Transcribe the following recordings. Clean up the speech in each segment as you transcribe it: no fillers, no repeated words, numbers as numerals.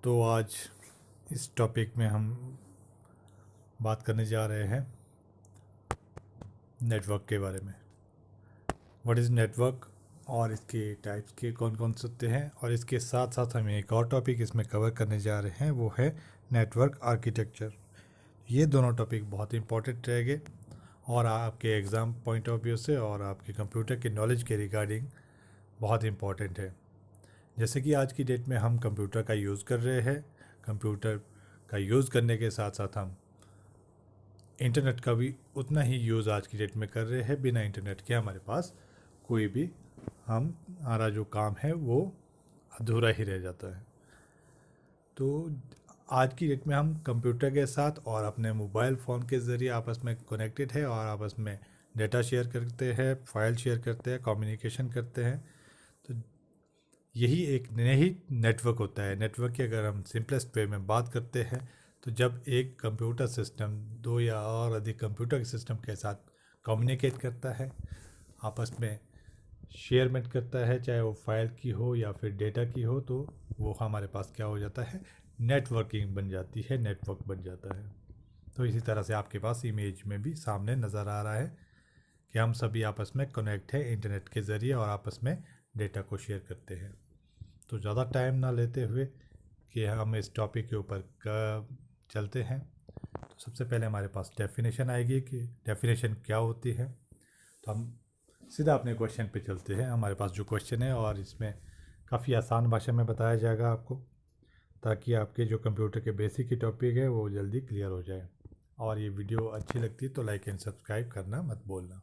तो आज इस टॉपिक में हम बात करने जा रहे हैं नेटवर्क के बारे में। व्हाट इज़ नेटवर्क और इसके टाइप्स के कौन कौन से होते हैं, और इसके साथ साथ हम एक और टॉपिक इसमें कवर करने जा रहे हैं, वो है नेटवर्क आर्किटेक्चर। ये दोनों टॉपिक बहुत इंपॉर्टेंट रहेंगे और आपके एग्ज़ाम पॉइंट ऑफ व्यू से और आपके कंप्यूटर के नॉलेज के रिगार्डिंग बहुत इंपॉर्टेंट है। जैसे कि आज की डेट में हम कंप्यूटर का यूज़ कर रहे हैं, कंप्यूटर का यूज़ करने के साथ साथ हम इंटरनेट का भी उतना ही यूज़ आज की डेट में कर रहे हैं। बिना इंटरनेट के हमारे पास कोई भी हमारा जो काम है वो अधूरा ही रह जाता है। तो आज की डेट में हम कंप्यूटर के साथ और अपने मोबाइल फ़ोन के ज़रिए आपस में कनेक्टेड है और आपस में डेटा शेयर करते हैं, फाइल शेयर करते हैं, कम्युनिकेशन करते हैं। तो यही एक नई नेटवर्क होता है। नेटवर्क की अगर हम सिंपलेस्ट वे में बात करते हैं तो जब एक कंप्यूटर सिस्टम दो या और अधिक कंप्यूटर सिस्टम के साथ कम्युनिकेट करता है, आपस में शेयरमेंट करता है, चाहे वो फाइल की हो या फिर डेटा की हो, तो वो हमारे पास क्या हो जाता है, नेटवर्किंग बन जाती है, नेटवर्क बन जाता है। तो इसी तरह से आपके पास इमेज में भी सामने नज़र आ रहा है कि हम सभी आपस में कनेक्ट है इंटरनेट के ज़रिए और आपस में डेटा को शेयर करते हैं। तो ज़्यादा टाइम ना लेते हुए कि हम इस टॉपिक के ऊपर चलते हैं, तो सबसे पहले हमारे पास डेफिनेशन आएगी कि डेफिनेशन क्या होती है। तो हम सीधा अपने क्वेश्चन पे चलते हैं। हमारे पास जो क्वेश्चन है और इसमें काफ़ी आसान भाषा में बताया जाएगा आपको, ताकि आपके जो कंप्यूटर के बेसिक की टॉपिक है वो जल्दी क्लियर हो जाए। और ये वीडियो अच्छी लगती है तो लाइक एंड सब्सक्राइब करना मत भूलना।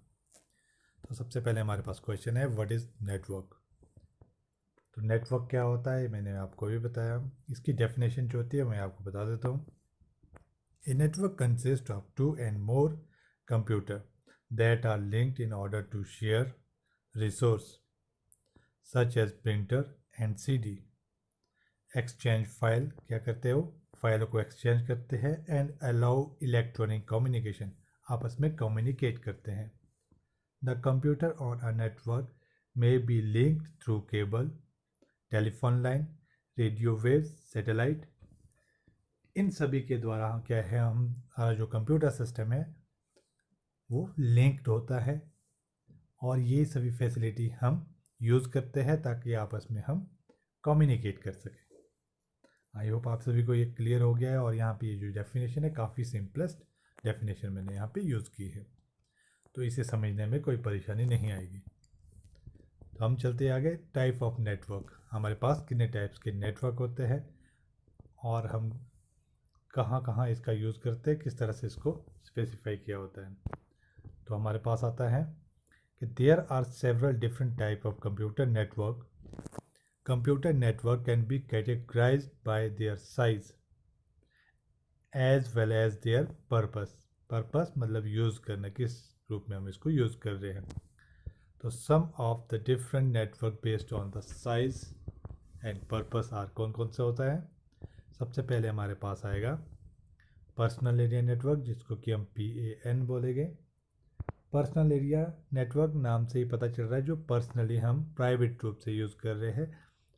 तो सबसे पहले हमारे पास क्वेश्चन है, व्हाट इज़ नेटवर्क। तो नेटवर्क क्या होता है मैंने आपको भी बताया। इसकी डेफिनेशन जो होती है मैं आपको बता देता हूँ। A network consist of two and more computer that are linked in order to share resource such as printer and CD. Exchange file, क्या करते हो, फाइलों को एक्सचेंज करते हैं। एंड अलाउ इलेक्ट्रॉनिक कम्युनिकेशन, आपस में कम्युनिकेट करते हैं। The computer on a network may be linked through cable, telephone line, radio waves, satellite. इन सभी के द्वारा क्या है, हमारा जो कंप्यूटर सिस्टम है वो लिंक्ड होता है और ये सभी फैसिलिटी हम यूज़ करते हैं ताकि आपस में हम कम्युनिकेट कर सकें। आई होप आप सभी को ये क्लियर हो गया है। और यहाँ पे ये जो डेफिनेशन है काफ़ी सिंपलेस्ट डेफिनेशन मैंने यहाँ पे यूज़ की है, तो इसे समझने में कोई परेशानी नहीं आएगी। तो हम चलते आगे। टाइप ऑफ नेटवर्क, हमारे पास कितने टाइप्स के नेटवर्क होते हैं और हम कहाँ कहाँ इसका यूज़ करते हैं, किस तरह से इसको स्पेसिफाई किया होता है। तो हमारे पास आता है कि there are several different type of computer network. Computer network can be categorized by their size as well as their purpose. Purpose मतलब यूज़ करना, किस रूप में हम इसको यूज़ कर रहे हैं। तो some of the different network based on the size and purpose are, कौन कौन सा होता है। सबसे पहले हमारे पास आएगा पर्सनल एरिया नेटवर्क, जिसको कि हम PAN बोलेंगे। पर्सनल एरिया नेटवर्क नाम से ही पता चल रहा है, जो पर्सनली हम प्राइवेट रूप से यूज़ कर रहे हैं,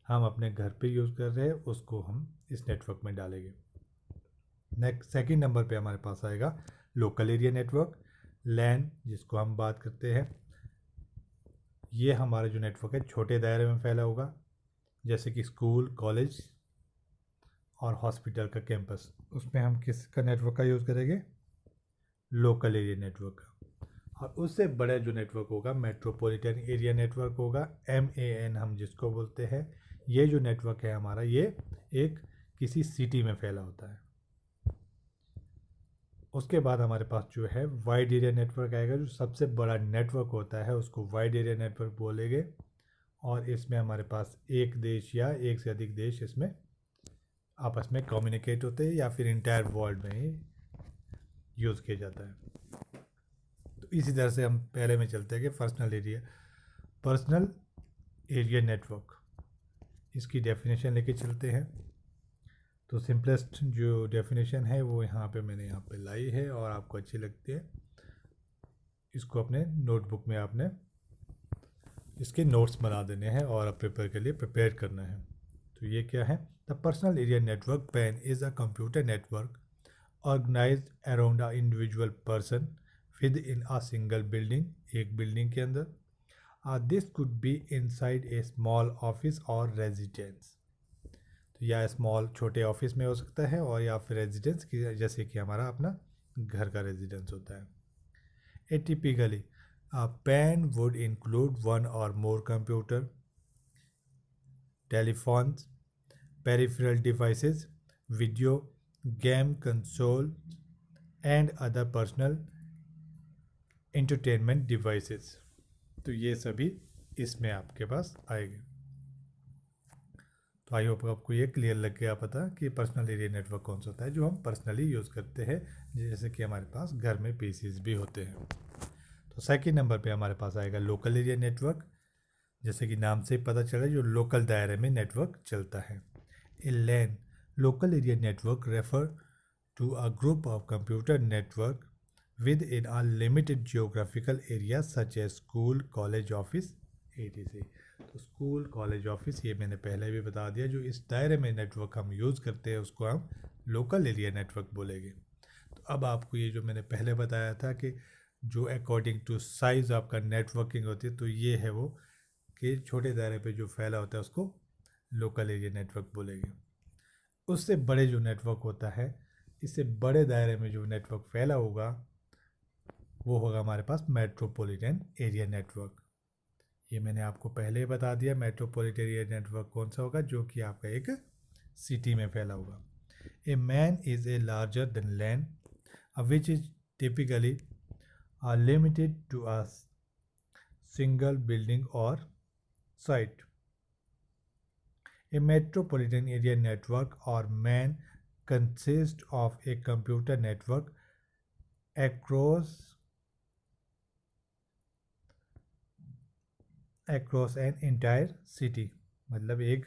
हम अपने घर पे यूज़ कर रहे हैं, उसको हम इस नेटवर्क में डालेंगे। नेक्स्ट सेकंड नंबर पे हमारे पास आएगा लोकल एरिया नेटवर्क, लैन, जिसको हम बात करते हैं। ये हमारा जो नेटवर्क है छोटे दायरे में फैला होगा, जैसे कि स्कूल, कॉलेज और हॉस्पिटल का कैंपस। उसमें हम किस का नेटवर्क का यूज़ करेंगे, लोकल एरिया नेटवर्क का। और उससे बड़ा जो नेटवर्क होगा मेट्रोपॉलिटन एरिया नेटवर्क होगा, MAN हम जिसको बोलते हैं। ये जो नेटवर्क है हमारा, ये एक किसी सिटी में फैला होता है। उसके बाद हमारे पास जो है वाइड एरिया नेटवर्क आएगा, जो सबसे बड़ा नेटवर्क होता है उसको वाइड एरिया नेटवर्क बोलेंगे। और इसमें हमारे पास एक देश या एक से अधिक देश इसमें आपस में कम्युनिकेट होते हैं या फिर इंटायर वर्ल्ड में ही यूज़ किया जाता है। तो इसी तरह से हम पहले में चलते हैं कि पर्सनल एरिया नेटवर्क, इसकी डेफिनेशन लेके चलते हैं। तो सिंपलेस्ट जो डेफिनेशन है वो यहाँ पे मैंने यहाँ पे लाई है और आपको अच्छी लगती है, इसको अपने नोटबुक में आपने इसके नोट्स बना देने हैं और पेपर के लिए प्रिपेयर करना है। तो ये क्या है, The personal area network PAN is a computer network organized around an individual person within a single building, एक building के अंदर. This could be inside a small office or residence. तो या स्मॉल छोटे ऑफिस में हो सकता है और या फिर रेजिडेंस की, जैसे कि हमारा अपना घर का रेजिडेंस होता है. ए typically PAN would include one or more computer, telephones, peripheral devices, video, game console, and other personal entertainment devices. तो ये सभी इसमें आपके पास आएंगे. तो आई होप आपको ये क्लियर लग गया पता कि पर्सनल एरिया नेटवर्क कौन सा होता है जो हम पर्सनली यूज़ करते हैं, जैसे कि हमारे पास घर में पीसीज भी होते हैं. तो सेकंड नंबर पे हमारे पास आएगा लोकल एरिया नेटवर्क. जैसे कि नाम से ही पता चला, जो लोकल दायरे में नेटवर्क चलता है. A LAN local area network refer to a group of computer network within a limited geographical area such as school, college, office, etc. तो स्कूल, कॉलेज, ऑफिस ये मैंने पहले भी बता दिया. जो इस दायरे में नेटवर्क हम यूज़ करते हैं उसको हम लोकल एरिया नेटवर्क बोलेंगे. तो अब आपको ये जो मैंने पहले बताया था कि जो अकॉर्डिंग टू साइज़ आपका नेटवर्किंग होती है, तो ये है वो कि छोटे दायरे पे जो फैला होता है उसको लोकल एरिया नेटवर्क बोलेंगे. उससे बड़े जो नेटवर्क होता है, इससे बड़े दायरे में जो नेटवर्क फैला होगा वो होगा हमारे पास मेट्रोपॉलिटन एरिया नेटवर्क. ये मैंने आपको पहले ही बता दिया मेट्रोपॉलिटन एरिया नेटवर्क कौन सा होगा, जो कि आपका एक सिटी में फैला होगा. A MAN is a larger than LAN which is typically limited to a single building और site. A metropolitan area network or MAN consists of a computer network across an entire city. मतलब एक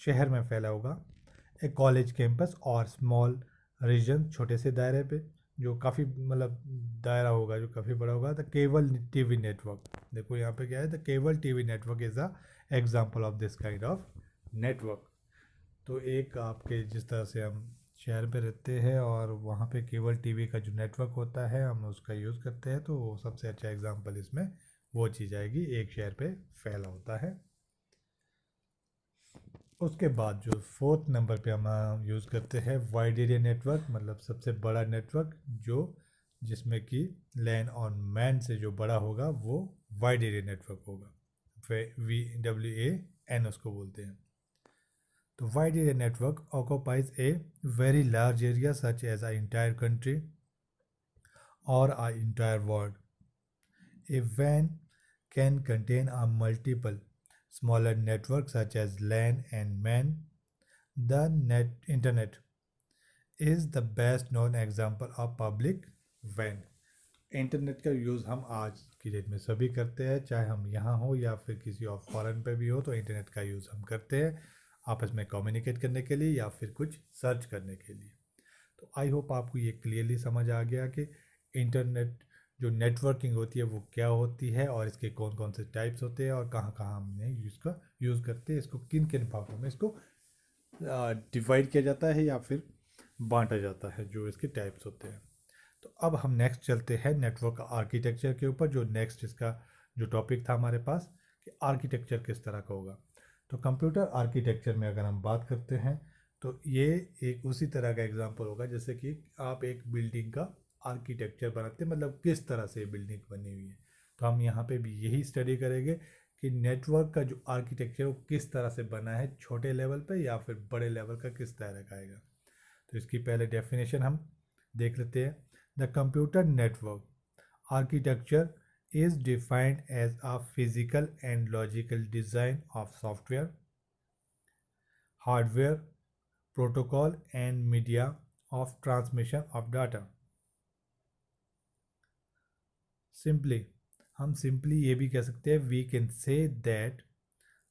शहर में फैला होगा. ए college campus और small reason छोटे से दायरे पे जो काफ़ी मतलब दायरा होगा जो काफ़ी बड़ा होगा. द केबल टीवी नेटवर्क, देखो यहाँ पे क्या है, the cable TV network is a example of this kind of network. तो एक आपके जिस तरह से हम शहर पे रहते हैं और वहाँ पे केबल टीवी का जो नेटवर्क होता है हम उसका यूज़ करते हैं, तो वो सबसे अच्छा एग्जाम्पल इसमें वो चीज़ आएगी, एक शहर पे फैला होता है. उसके बाद जो फोर्थ नंबर पे हम यूज़ करते हैं वाइड एरिया नेटवर्क, मतलब सबसे बड़ा नेटवर्क जो जिसमें कि लैन और मैन से जो बड़ा होगा वो वाइड एरिया नेटवर्क होगा. WAN उसको बोलते हैं. तो wide area network occupies a very large area such as a entire country और अ इंटायर वर्ल्ड. ए वैन can contain a multiple smaller networks such as LAN and MAN. The internet is the best known example of public WAN. Internet का use हम आज की date में सभी करते हैं, चाहे हम यहाँ हो या फिर किसी और फॉरेन पे भी हो, तो इंटरनेट का यूज़ हम करते हैं आपस में कम्युनिकेट करने के लिए या फिर कुछ सर्च करने के लिए. तो आई होप आपको ये क्लियरली समझ आ गया कि इंटरनेट जो नेटवर्किंग होती है वो क्या होती है और इसके कौन कौन से टाइप्स होते हैं और कहाँ कहाँ हमने इसका यूज़ करते हैं, इसको किन किन भागों में इसको डिवाइड किया जाता है या फिर बांटा जाता है, जो इसके टाइप्स होते हैं. तो अब हम नेक्स्ट चलते हैं नेटवर्क आर्किटेक्चर के ऊपर, जो नेक्स्ट इसका जो टॉपिक था हमारे पास कि आर्किटेक्चर किस तरह का होगा. तो कंप्यूटर आर्किटेक्चर में अगर हम बात करते हैं तो ये एक उसी तरह का एग्जांपल होगा जैसे कि आप एक बिल्डिंग का आर्किटेक्चर बनाते हैं, मतलब किस तरह से बिल्डिंग बनी हुई है. तो हम यहाँ पे भी यही स्टडी करेंगे कि नेटवर्क का जो आर्किटेक्चर वो किस तरह से बना है, छोटे लेवल पे या फिर बड़े लेवल का किस तरह का आएगा. तो इसकी पहले डेफिनेशन हम देख लेते हैं. The computer network architecture is defined as a physical and logical design of software, hardware, protocol and media of transmission of data. Simply, हम simply ये भी कह सकते हैं, we can say that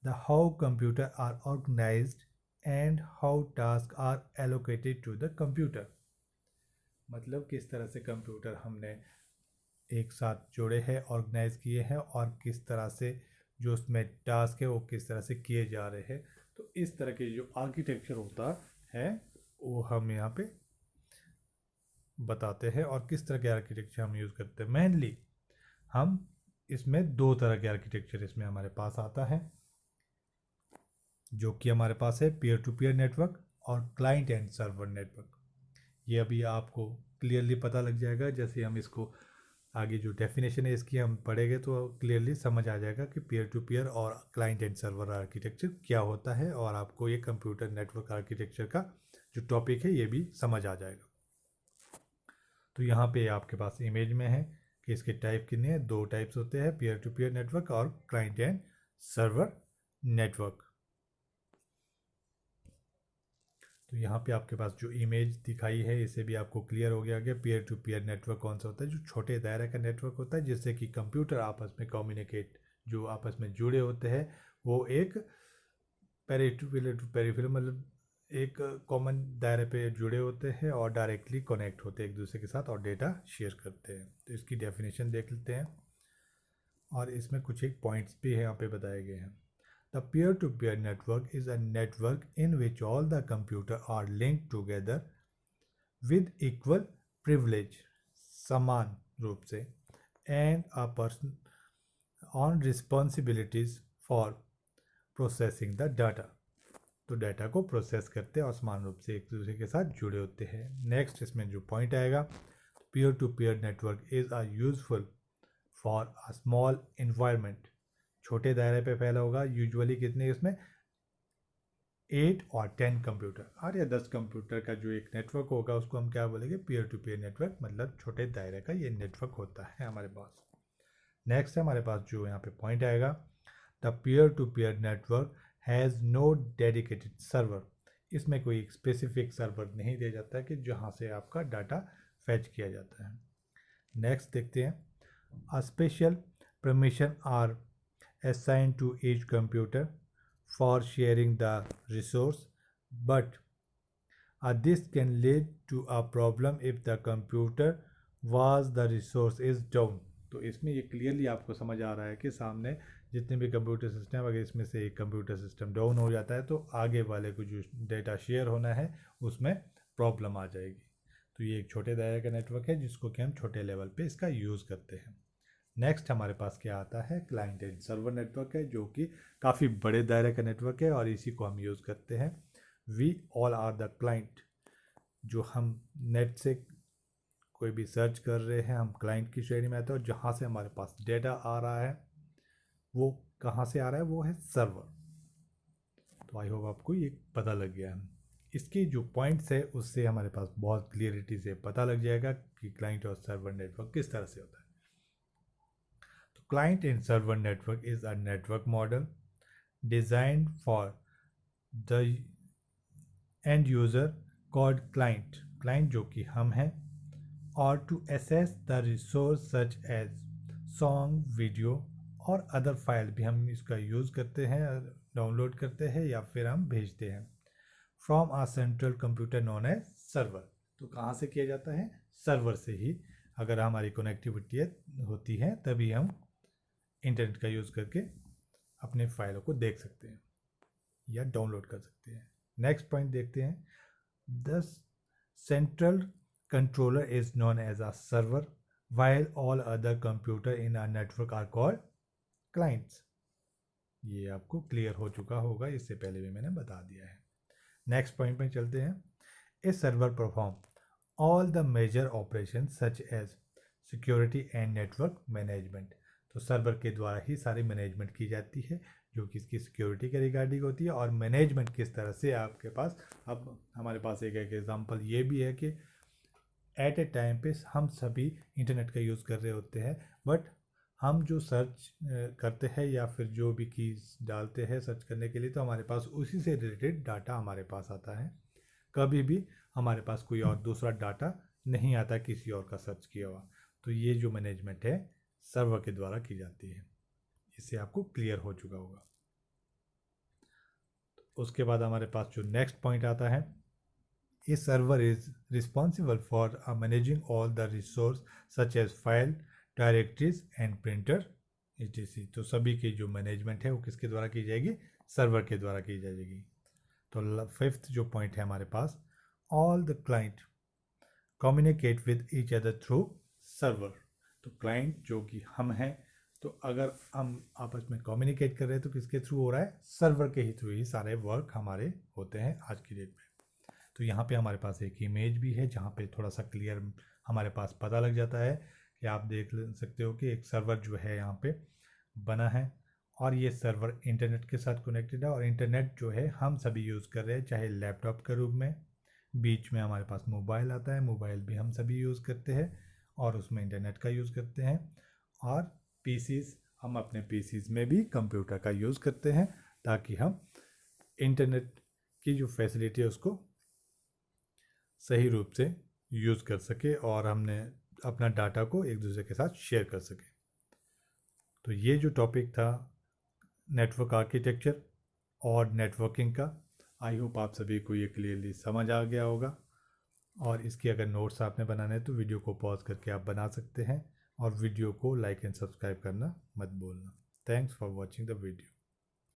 the how computer are organized and how tasks are allocated to the computer. मतलब किस तरह से कंप्यूटर हमने एक साथ जोड़े हैं, ऑर्गेनाइज किए हैं और किस तरह से जो उसमें टास्क है वो किस तरह से किए जा रहे हैं. तो इस तरह के जो आर्किटेक्चर होता है वो हम यहाँ पे बताते हैं और किस तरह के आर्किटेक्चर हम यूज़ करते हैं। मेनली हम इसमें दो तरह के आर्किटेक्चर इसमें हमारे पास आता है, जो कि हमारे पास है पीयर टू पीयर नेटवर्क और क्लाइंट एंड सर्वर नेटवर्क। ये अभी आपको क्लियरली पता लग जाएगा, जैसे हम इसको आगे जो डेफिनेशन है इसकी हम पढ़ेंगे तो क्लियरली समझ आ जाएगा कि पीयर टू पीयर और क्लाइंट एंड सर्वर आर्किटेक्चर क्या होता है, और आपको ये कंप्यूटर नेटवर्क आर्किटेक्चर का जो टॉपिक है ये भी समझ आ जाएगा। तो यहाँ पे आपके पास इमेज में है कि इसके टाइप कितने हैं, दो टाइप्स होते हैं, पीयर टू पीयर नेटवर्क और क्लाइंट एंड सर्वर नेटवर्क। तो यहाँ पे आपके पास जो इमेज दिखाई है इससे भी आपको क्लियर हो गया कि पीयर टू पीयर नेटवर्क कौन सा होता है, जो छोटे दायरे का नेटवर्क होता है जिससे कि कंप्यूटर आपस में कम्युनिकेट, जो आपस में जुड़े होते हैं वो एक पेरिफेरल मतलब एक कॉमन दायरे पे जुड़े होते हैं और डायरेक्टली कनेक्ट होते हैं एक दूसरे के साथ और डेटा शेयर करते हैं। तो इसकी डेफिनेशन देख लेते हैं और इसमें कुछ एक पॉइंट्स भी यहाँ पे बताए गए हैं। The peer-to-peer network is a network in which all the computers are linked together with equal privilege, समान रूप से, and a person on responsibilities for processing the data. तो डाटा को प्रोसेस करते हैं और समान रूप से एक दूसरे के साथ जुड़े होते हैं। नेक्स्ट इसमें जो पॉइंट आएगा, peer to peer network is a useful for a small environment, छोटे दायरे पे फैला होगा। यूजुअली कितने इसमें 8 और 10 कंप्यूटर, 8 या 10 कंप्यूटर का जो एक नेटवर्क होगा उसको हम क्या बोलेंगे, पीयर टू पीयर नेटवर्क, मतलब छोटे दायरे का ये नेटवर्क होता है हमारे पास। नेक्स्ट है हमारे पास जो यहाँ पे पॉइंट आएगा, the peer to peer network has no dedicated server, इसमें कोई स्पेसिफिक सर्वर नहीं दिया जाता है कि जहाँ से आपका डाटा फैच किया जाता है। नेक्स्ट देखते हैं, a special permission are assigned to each computer for sharing the resource, but this can lead to a problem if the computer was the resource is down। तो इसमें ये क्लियरली आपको समझ आ रहा है कि सामने जितने भी कंप्यूटर सिस्टम, अगर इसमें से एक कंप्यूटर सिस्टम डाउन हो जाता है तो आगे वाले को जो डेटा शेयर होना है उसमें प्रॉब्लम आ जाएगी। तो ये एक छोटे दायरे का नेटवर्क है जिसको कि हम छोटे लेवल पे इसका यूज़ करते हैं। नेक्स्ट हमारे पास क्या आता है, क्लाइंट एंड सर्वर नेटवर्क है, जो कि काफ़ी बड़े दायरे का नेटवर्क है और इसी को हम यूज़ करते हैं। We all are the client, जो हम नेट से कोई भी सर्च कर रहे हैं हम क्लाइंट की श्रेणी में आते हैं, और जहाँ से हमारे पास डेटा आ रहा है वो कहाँ से आ रहा है, वो है सर्वर। तो आई होप आपको ये पता लग गया है। इसकी जो पॉइंट्स है उससे हमारे पास बहुत क्लियरिटी से पता लग जाएगा कि क्लाइंट और सर्वर नेटवर्क किस तरह से होता है। Client and server network is a network model designed for the end user called client, client जो कि हम हैं, और to access the resource such as song, video और other file भी हम इसका यूज़ करते हैं, डाउनलोड करते हैं या फिर हम भेजते हैं from a central computer known as server। तो कहाँ से किया जाता है, सर्वर से ही। अगर हमारी कनेक्टिविटी होती है तभी हम इंटरनेट का यूज़ करके अपने फाइलों को देख सकते हैं या डाउनलोड कर सकते हैं। नेक्स्ट पॉइंट देखते हैं, the central controller is known as a server while all other computer in a network are called clients. ये आपको क्लियर हो चुका होगा, इससे पहले भी मैंने बता दिया है। नेक्स्ट पॉइंट में चलते हैं, a server perform all the major operation such as security and network management. तो सर्वर के द्वारा ही सारी मैनेजमेंट की जाती है जो कि इसकी सिक्योरिटी के रिगार्डिंग होती है, और मैनेजमेंट किस तरह से आपके पास, अब हमारे पास एक एग्जांपल ये भी है कि एट ए टाइम पे हम सभी इंटरनेट का यूज़ कर रहे होते हैं, बट हम जो सर्च करते हैं या फिर जो भी कीज़ डालते हैं सर्च करने के लिए तो हमारे पास उसी से रिलेटेड डाटा हमारे पास आता है। कभी भी हमारे पास कोई और दूसरा डाटा नहीं आता किसी और का सर्च किया हुआ। तो ये जो मैनेजमेंट है सर्वर के द्वारा की जाती है, इससे आपको क्लियर हो चुका होगा। उसके बाद हमारे पास जो नेक्स्ट पॉइंट आता है, a server is responsible for managing all the resource such as file, directories and printer etc। तो सभी की जो मैनेजमेंट है वो किसके द्वारा की जाएगी, सर्वर के द्वारा की जाएगी। तो फिफ्थ जो पॉइंट है हमारे पास, all the client communicate with each other through server. तो क्लाइंट जो कि हम हैं, तो अगर हम आपस में कम्युनिकेट कर रहे हैं तो किसके थ्रू हो रहा है, सर्वर के ही थ्रू ही सारे वर्क हमारे होते हैं आज की डेट में। तो यहाँ पे हमारे पास एक इमेज भी है जहाँ पे थोड़ा सा क्लियर हमारे पास पता लग जाता है कि आप देख सकते हो कि एक सर्वर जो है यहाँ पे बना है और ये सर्वर इंटरनेट के साथ कनेक्टेड है। और इंटरनेट जो है हम सभी यूज़ कर रहे हैं, चाहे लैपटॉप के रूप में, बीच में हमारे पास मोबाइल आता है, मोबाइल भी हम सभी यूज़ करते हैं और उसमें इंटरनेट का यूज़ करते हैं। और पीसीज, हम अपने पीसीज में भी कंप्यूटर का यूज़ करते हैं ताकि हम इंटरनेट की जो फैसिलिटी है उसको सही रूप से यूज़ कर सके और हमने अपना डाटा को एक दूसरे के साथ शेयर कर सके। तो ये जो टॉपिक था नेटवर्क आर्किटेक्चर और नेटवर्किंग का, आई होप आप सभी को ये क्लियरली समझ आ गया होगा। और इसकी अगर नोट्स आपने बनाने हैं तो वीडियो को पॉज करके आप बना सकते हैं और वीडियो को लाइक एंड सब्सक्राइब करना मत भूलना। Thanks for watching the video.